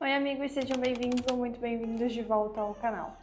Oi amigos, sejam bem-vindos ou muito bem-vindos de volta ao canal.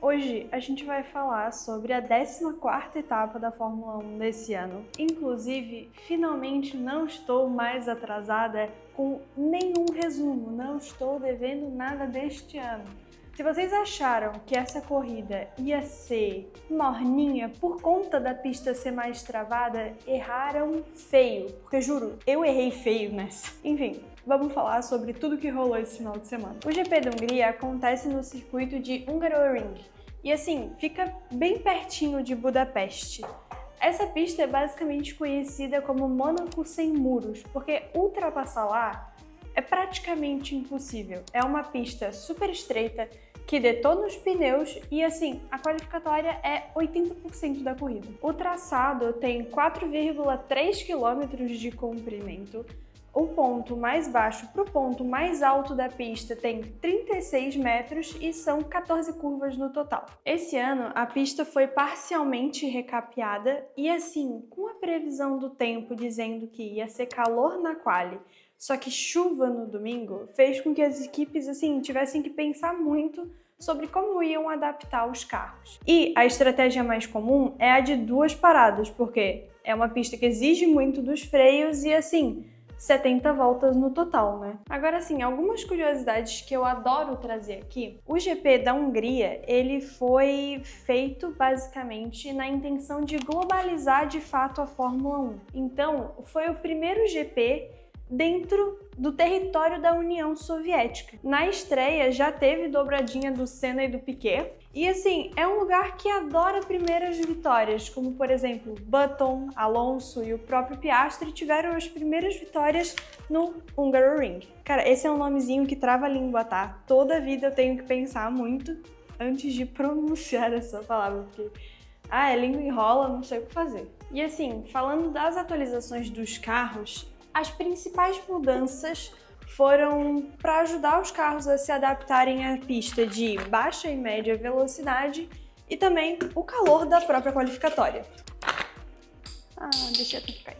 Hoje a gente vai falar sobre a 14ª etapa da Fórmula 1 desse ano. Inclusive, finalmente não estou mais atrasada com nenhum resumo, não estou devendo nada deste ano. Se vocês acharam que essa corrida ia ser morninha por conta da pista ser mais travada, erraram feio, porque juro, eu errei feio nessa. Enfim, vamos falar sobre tudo que rolou esse final de semana. O GP da Hungria acontece no circuito de Hungaroring e assim, fica bem pertinho de Budapeste. Essa pista é basicamente conhecida como Mônaco sem muros, porque ultrapassar lá é praticamente impossível. É uma pista super estreita, que detona os pneus e assim, a qualificatória é 80% da corrida. O traçado tem 4,3 km de comprimento. O ponto mais baixo para o ponto mais alto da pista tem 36 metros e são 14 curvas no total. Esse ano a pista foi parcialmente recapeada e assim, com a previsão do tempo dizendo que ia ser calor na quali, só que chuva no domingo, fez com que as equipes assim tivessem que pensar muito sobre como iam adaptar os carros. E a estratégia mais comum é a de duas paradas, porque é uma pista que exige muito dos freios e assim, 70 voltas no total, né? Agora sim, algumas curiosidades que eu adoro trazer aqui. O GP da Hungria, ele foi feito basicamente na intenção de globalizar de fato a Fórmula 1. Então, foi o primeiro GP dentro do território da União Soviética. Na estreia já teve dobradinha do Senna e do Piquet, e assim, é um lugar que adora primeiras vitórias, como por exemplo, Button, Alonso e o próprio Piastri tiveram as primeiras vitórias no Hungaroring. Cara, esse é um nomezinho que trava a língua, tá? Toda vida eu tenho que pensar muito antes de pronunciar essa palavra, porque a língua enrola, não sei o que fazer. E assim, falando das atualizações dos carros, as principais mudanças foram para ajudar os carros a se adaptarem à pista de baixa e média velocidade e também o calor da própria qualificatória. Deixa tudo cair.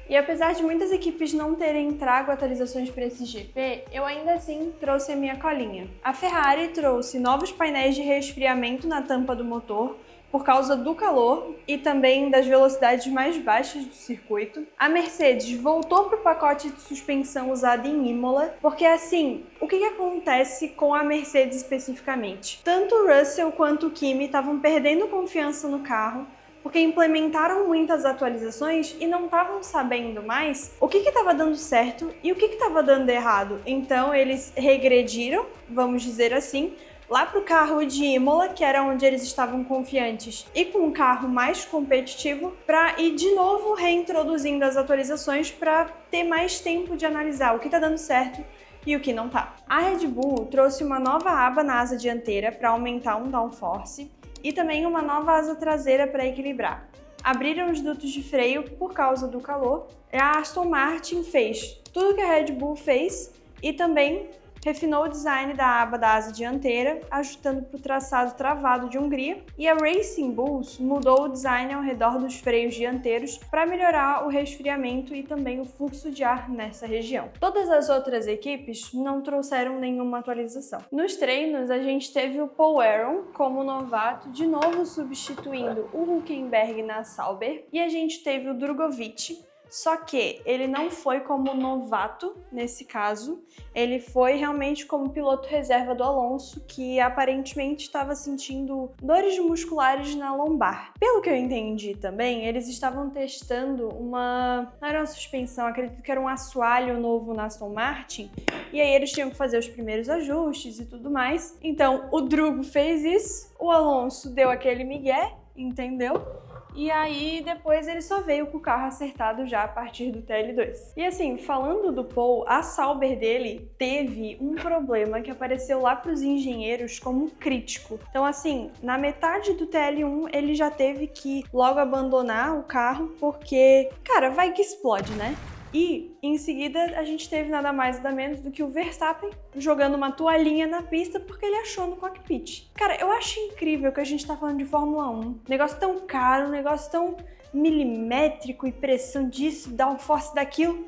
E apesar de muitas equipes não terem trago atualizações para esse GP, eu ainda assim trouxe a minha colinha. A Ferrari trouxe novos painéis de resfriamento na tampa do motor, por causa do calor e também das velocidades mais baixas do circuito. A Mercedes voltou para o pacote de suspensão usado em Imola, porque assim, o que acontece com a Mercedes especificamente? Tanto o Russell quanto o Kimi estavam perdendo confiança no carro, porque implementaram muitas atualizações e não estavam sabendo mais o que estava dando certo e o que estava dando errado. Então eles regrediram, vamos dizer assim, lá para o carro de Imola, que era onde eles estavam confiantes, e com um carro mais competitivo, para ir de novo reintroduzindo as atualizações para ter mais tempo de analisar o que está dando certo e o que não tá. A Red Bull trouxe uma nova aba na asa dianteira para aumentar um downforce e também uma nova asa traseira para equilibrar. Abriram os dutos de freio por causa do calor. A Aston Martin fez tudo que a Red Bull fez e também refinou o design da aba da asa dianteira, ajustando para o traçado travado de Hungria, e a Racing Bulls mudou o design ao redor dos freios dianteiros para melhorar o resfriamento e também o fluxo de ar nessa região. Todas as outras equipes não trouxeram nenhuma atualização. Nos treinos, a gente teve o Paul Aron como novato, de novo substituindo o Hülkenberg na Sauber, e a gente teve o Drugovich. Só que ele não foi como novato nesse caso, ele foi realmente como piloto reserva do Alonso, que aparentemente estava sentindo dores musculares na lombar. Pelo que eu entendi também, eles estavam testando não era uma suspensão, acredito que era um assoalho novo na Aston Martin, e aí eles tinham que fazer os primeiros ajustes e tudo mais. Então o Drugo fez isso, o Alonso deu aquele migué, entendeu? E aí, depois ele só veio com o carro acertado já a partir do TL2. E assim, falando do Paul, a Sauber dele teve um problema que apareceu lá para os engenheiros como crítico. Então assim, na metade do TL1 ele já teve que logo abandonar o carro porque, cara, vai que explode, né? E, em seguida, a gente teve nada mais nada menos do que o Verstappen jogando uma toalhinha na pista porque ele achou no cockpit. Cara, eu acho incrível que a gente tá falando de Fórmula 1. Negócio tão caro, negócio tão milimétrico e pressão disso, downforce daquilo.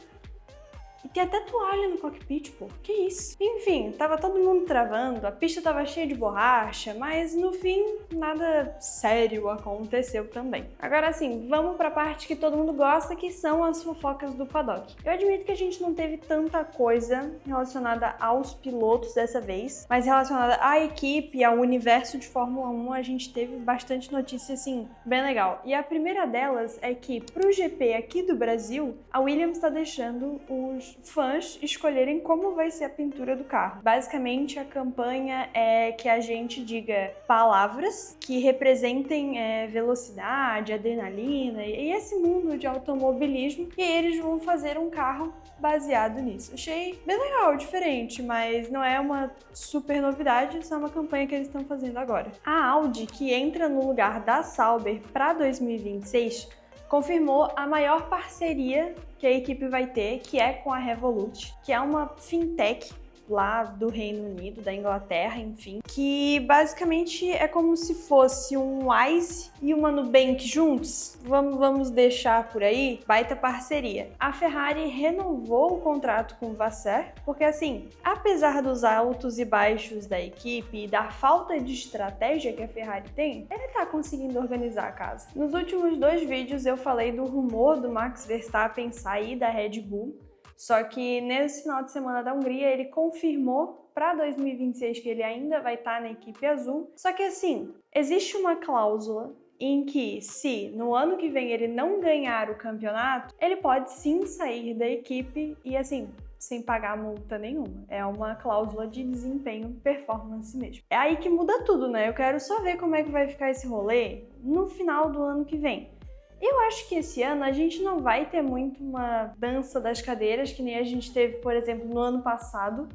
E tem até toalha no cockpit, pô. Que isso? Enfim, tava todo mundo travando, a pista tava cheia de borracha, mas no fim, nada sério aconteceu também. Agora sim, vamos pra parte que todo mundo gosta, que são as fofocas do paddock. Eu admito que a gente não teve tanta coisa relacionada aos pilotos dessa vez, mas relacionada à equipe, ao universo de Fórmula 1, a gente teve bastante notícia, assim, bem legal. E a primeira delas é que, pro GP aqui do Brasil, a Williams está deixando os fãs escolherem como vai ser a pintura do carro. Basicamente, a campanha é que a gente diga palavras que representem velocidade, adrenalina e esse mundo de automobilismo, e eles vão fazer um carro baseado nisso. Achei bem legal, diferente, mas não é uma super novidade, só uma campanha que eles estão fazendo agora. A Audi, que entra no lugar da Sauber para 2026, confirmou a maior parceria que a equipe vai ter, que é com a Revolut, que é uma fintech lá do Reino Unido, da Inglaterra, enfim, que basicamente é como se fosse um Wise e uma Nubank juntos. Vamos deixar por aí, baita parceria. A Ferrari renovou o contrato com o Vasseur, porque assim, apesar dos altos e baixos da equipe e da falta de estratégia que a Ferrari tem, ele tá conseguindo organizar a casa. Nos últimos 2 vídeos eu falei do rumor do Max Verstappen sair da Red Bull, só que nesse final de semana da Hungria ele confirmou para 2026 que ele ainda vai estar na equipe azul. Só que assim, existe uma cláusula em que se no ano que vem ele não ganhar o campeonato, ele pode sim sair da equipe e assim, sem pagar multa nenhuma. É uma cláusula de desempenho, performance mesmo. É aí que muda tudo, né? Eu quero só ver como é que vai ficar esse rolê no final do ano que vem. Eu acho que esse ano a gente não vai ter muito uma dança das cadeiras, que nem a gente teve, por exemplo, no ano passado,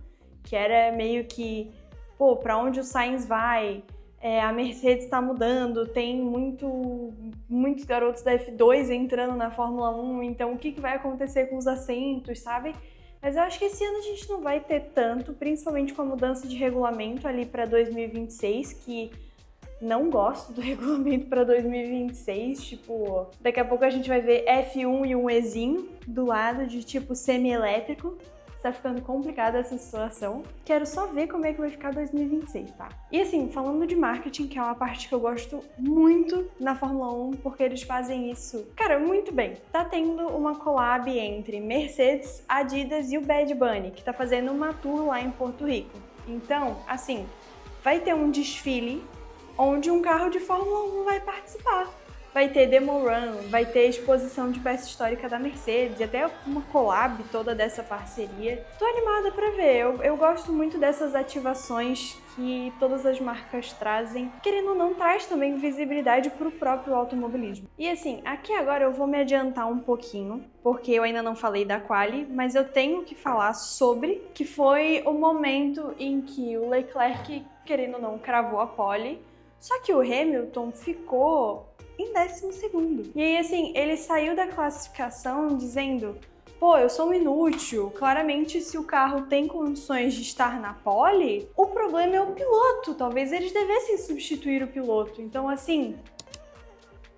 que era meio que, pô, pra onde o Sainz vai? A Mercedes tá mudando, tem muitos garotos da F2 entrando na Fórmula 1, então o que vai acontecer com os assentos, sabe? Mas eu acho que esse ano a gente não vai ter tanto, principalmente com a mudança de regulamento ali para 2026, que não gosto do regulamento para 2026, tipo, daqui a pouco a gente vai ver F1 e um Ezinho do lado de tipo semi-elétrico. Tá ficando complicada essa situação. Quero só ver como é que vai ficar 2026, tá? E assim, falando de marketing, que é uma parte que eu gosto muito na Fórmula 1, porque eles fazem isso, cara, muito bem. Tá tendo uma collab entre Mercedes, Adidas e o Bad Bunny, que tá fazendo uma tour lá em Porto Rico. Então, assim, vai ter um desfile onde um carro de Fórmula 1 vai participar. Vai ter demo run, vai ter exposição de peça histórica da Mercedes e até uma collab toda dessa parceria. Tô animada pra ver, eu gosto muito dessas ativações que todas as marcas trazem. Querendo ou não, traz também visibilidade pro próprio automobilismo. E assim, aqui agora eu vou me adiantar um pouquinho, porque eu ainda não falei da quali, mas eu tenho que falar sobre, que foi o momento em que o Leclerc, querendo ou não, cravou a pole, só que o Hamilton ficou em 12º. E aí, assim, ele saiu da classificação dizendo: pô, eu sou um inútil, claramente se o carro tem condições de estar na pole, o problema é o piloto, talvez eles devessem substituir o piloto. Então, assim,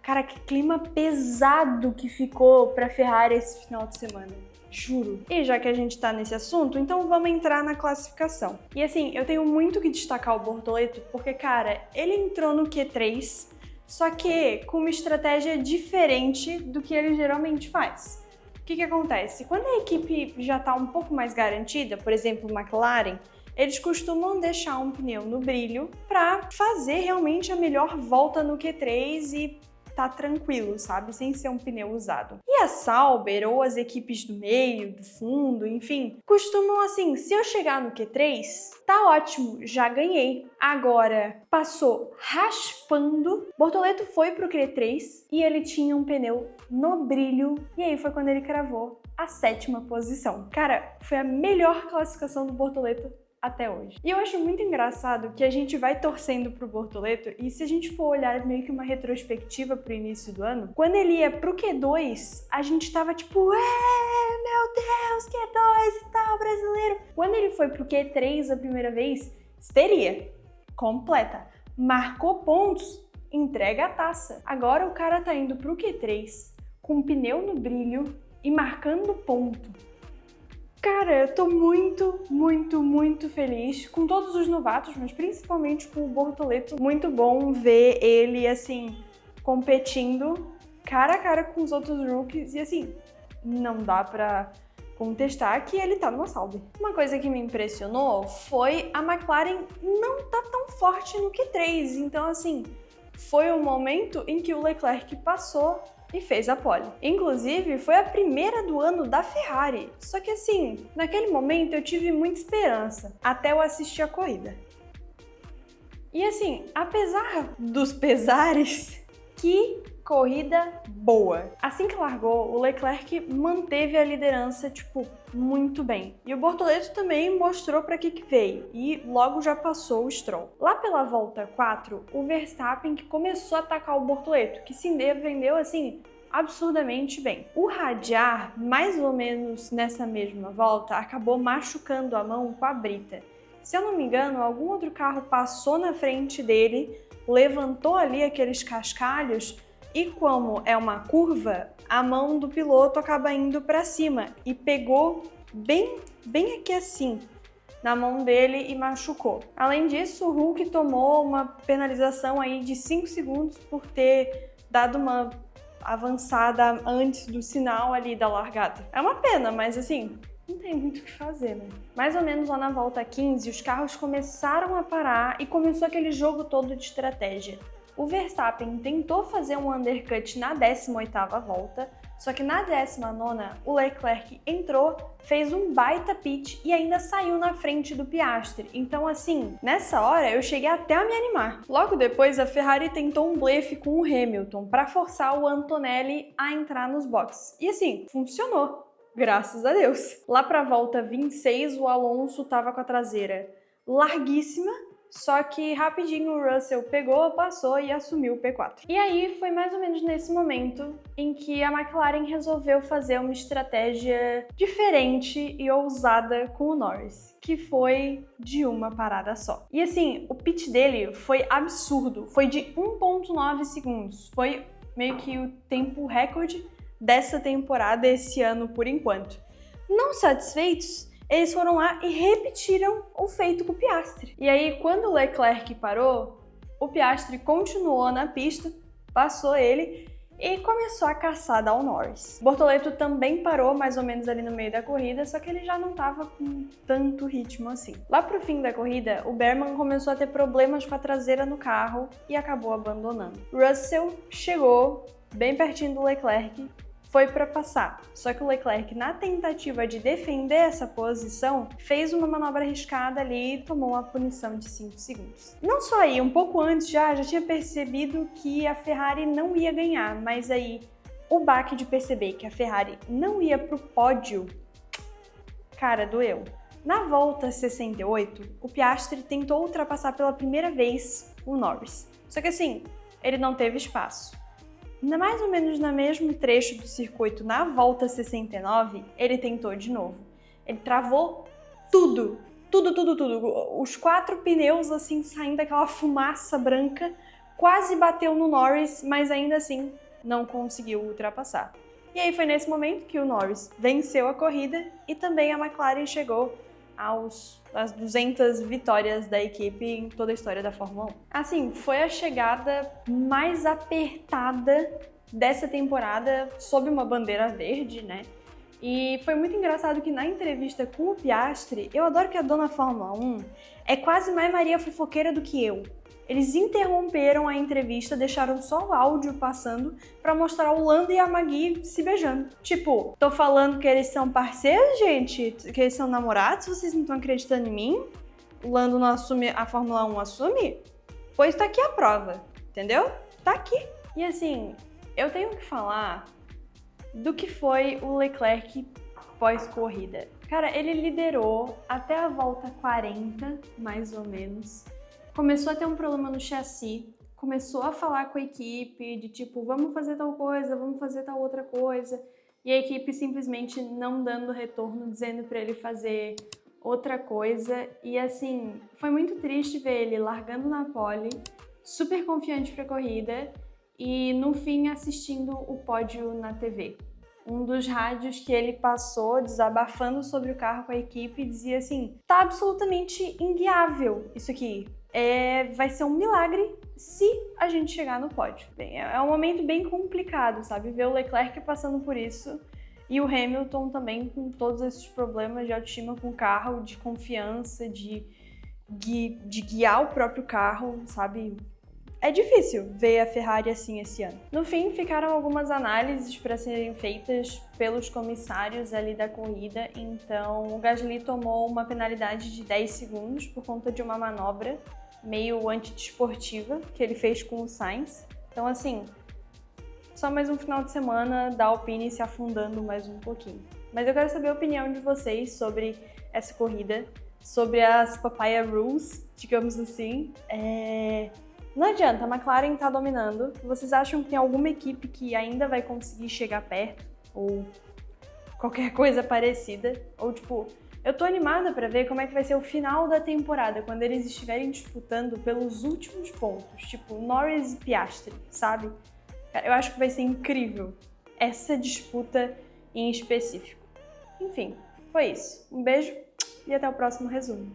cara, que clima pesado que ficou pra Ferrari esse final de semana. Juro. E já que a gente tá nesse assunto, então vamos entrar na classificação. E assim, eu tenho muito que destacar o Bortoleto, porque, cara, ele entrou no Q3, só que com uma estratégia diferente do que ele geralmente faz. O que acontece? Quando a equipe já tá um pouco mais garantida, por exemplo, McLaren, eles costumam deixar um pneu no brilho para fazer realmente a melhor volta no Q3 e tá tranquilo, sabe? Sem ser um pneu usado. E a Sauber, ou as equipes do meio, do fundo, enfim, costumam assim, se eu chegar no Q3, tá ótimo, já ganhei. Agora, passou raspando, Bortoleto foi pro Q3 e ele tinha um pneu no brilho, e aí foi quando ele cravou a 7ª posição. Cara, foi a melhor classificação do Bortoleto até hoje. E eu acho muito engraçado que a gente vai torcendo pro Bortoleto, e se a gente for olhar meio que uma retrospectiva pro início do ano, quando ele ia pro Q2, a gente tava tipo, meu Deus, Q2 e tal, brasileiro. Quando ele foi pro Q3 a primeira vez, histeria completa. Marcou pontos, entrega a taça. Agora o cara tá indo pro Q3 com um pneu no brilho e marcando ponto. Cara, eu tô muito feliz com todos os novatos, mas principalmente com o Bortoleto. Muito bom ver ele, assim, competindo cara a cara com os outros rookies. E, assim, não dá pra contestar que ele tá numa Sauber. Uma coisa que me impressionou foi a McLaren não tá tão forte no Q3. Então, assim, foi um momento em que o Leclerc passou e fez a pole. Inclusive, foi a primeira do ano da Ferrari. Só que assim, naquele momento eu tive muita esperança, até eu assistir a corrida. E assim, apesar dos pesares, que corrida boa! Assim que largou, o Leclerc manteve a liderança, tipo, muito bem. E o Bortoleto também mostrou para que veio, e logo já passou o Stroll. Lá pela volta 4, o Verstappen que começou a atacar o Bortoleto, que se defendeu, assim, absurdamente bem. O Hadjar, mais ou menos nessa mesma volta, acabou machucando a mão com a brita. Se eu não me engano, algum outro carro passou na frente dele, levantou ali aqueles cascalhos e, como é uma curva, a mão do piloto acaba indo para cima e pegou bem aqui assim na mão dele e machucou. Além disso, o Hulk tomou uma penalização aí de 5 segundos por ter dado uma avançada antes do sinal ali da largada. É uma pena, mas assim, não tem muito o que fazer, né? Mais ou menos lá na volta 15, os carros começaram a parar e começou aquele jogo todo de estratégia. O Verstappen tentou fazer um undercut na 18ª volta, só que na 19ª o Leclerc entrou, fez um baita pit e ainda saiu na frente do Piastri. Então assim, nessa hora eu cheguei até a me animar. Logo depois a Ferrari tentou um blefe com o Hamilton para forçar o Antonelli a entrar nos boxes. E assim, funcionou. Graças a Deus. Lá para a volta 26, o Alonso estava com a traseira larguíssima, só que rapidinho o Russell pegou, passou e assumiu o P4. E aí foi mais ou menos nesse momento em que a McLaren resolveu fazer uma estratégia diferente e ousada com o Norris, que foi de uma parada só. E assim, o pit dele foi absurdo, foi de 1,9 segundos, foi meio que o tempo recorde dessa temporada esse ano por enquanto. Não satisfeitos, eles foram lá e repetiram o feito com o Piastri. E aí, quando o Leclerc parou, o Piastri continuou na pista, passou ele e começou a caçada ao Norris. Bortoleto também parou mais ou menos ali no meio da corrida, só que ele já não estava com tanto ritmo assim. Lá pro fim da corrida, o Behrman começou a ter problemas com a traseira no carro e acabou abandonando. Russell chegou bem pertinho do Leclerc, foi para passar. Só que o Leclerc, na tentativa de defender essa posição, fez uma manobra arriscada ali e tomou uma punição de 5 segundos. Não só aí, um pouco antes já tinha percebido que a Ferrari não ia ganhar, mas aí o baque de perceber que a Ferrari não ia pro pódio, cara, doeu. Na volta 68, o Piastri tentou ultrapassar pela primeira vez o Norris. Só que assim, ele não teve espaço. Mais ou menos no mesmo trecho do circuito, na volta 69, ele tentou de novo. Ele travou tudo. Os 4 pneus, assim, saindo daquela fumaça branca, quase bateu no Norris, mas ainda assim não conseguiu ultrapassar. E aí foi nesse momento que o Norris venceu a corrida e também a McLaren chegou às 200 vitórias da equipe em toda a história da Fórmula 1. Assim, foi a chegada mais apertada dessa temporada sob uma bandeira verde, né? E foi muito engraçado que na entrevista com o Piastri, eu adoro que a dona Fórmula 1 é quase mais Maria fofoqueira do que eu. Eles interromperam a entrevista, deixaram só o áudio passando pra mostrar o Lando e a Magui se beijando. Tipo, tô falando que eles são parceiros, gente? Que eles são namorados? Vocês não estão acreditando em mim? O Lando não assume, a Fórmula 1 assume? Pois tá aqui a prova, entendeu? Tá aqui. E assim, eu tenho que falar do que foi o Leclerc pós-corrida. Cara, ele liderou até a volta 40, mais ou menos. Começou a ter um problema no chassi, começou a falar com a equipe de tipo, vamos fazer tal coisa, vamos fazer tal outra coisa, e a equipe simplesmente não dando retorno, dizendo para ele fazer outra coisa, e assim, foi muito triste ver ele largando na pole, super confiante para a corrida, e no fim assistindo o pódio na TV. Um dos rádios que ele passou, desabafando sobre o carro com a equipe, dizia assim: tá absolutamente inguiável isso aqui. Vai ser um milagre se a gente chegar no pódio. Bem, é um momento bem complicado, sabe? Ver o Leclerc passando por isso e o Hamilton também com todos esses problemas de autoestima com o carro, de confiança, de guiar o próprio carro, sabe? É difícil ver a Ferrari assim esse ano. No fim, ficaram algumas análises para serem feitas pelos comissários ali da corrida, então o Gasly tomou uma penalidade de 10 segundos por conta de uma manobra meio antidesportiva que ele fez com o Sainz. Então, assim, só mais um final de semana da Alpine se afundando mais um pouquinho. Mas eu quero saber a opinião de vocês sobre essa corrida, sobre as Papaya Rules, digamos assim. Não adianta, a McLaren tá dominando. Vocês acham que tem alguma equipe que ainda vai conseguir chegar perto? Ou qualquer coisa parecida? Ou tipo, eu tô animada pra ver como é que vai ser o final da temporada, quando eles estiverem disputando pelos últimos pontos, tipo Norris e Piastri, sabe? Eu acho que vai ser incrível essa disputa em específico. Enfim, foi isso. Um beijo e até o próximo resumo.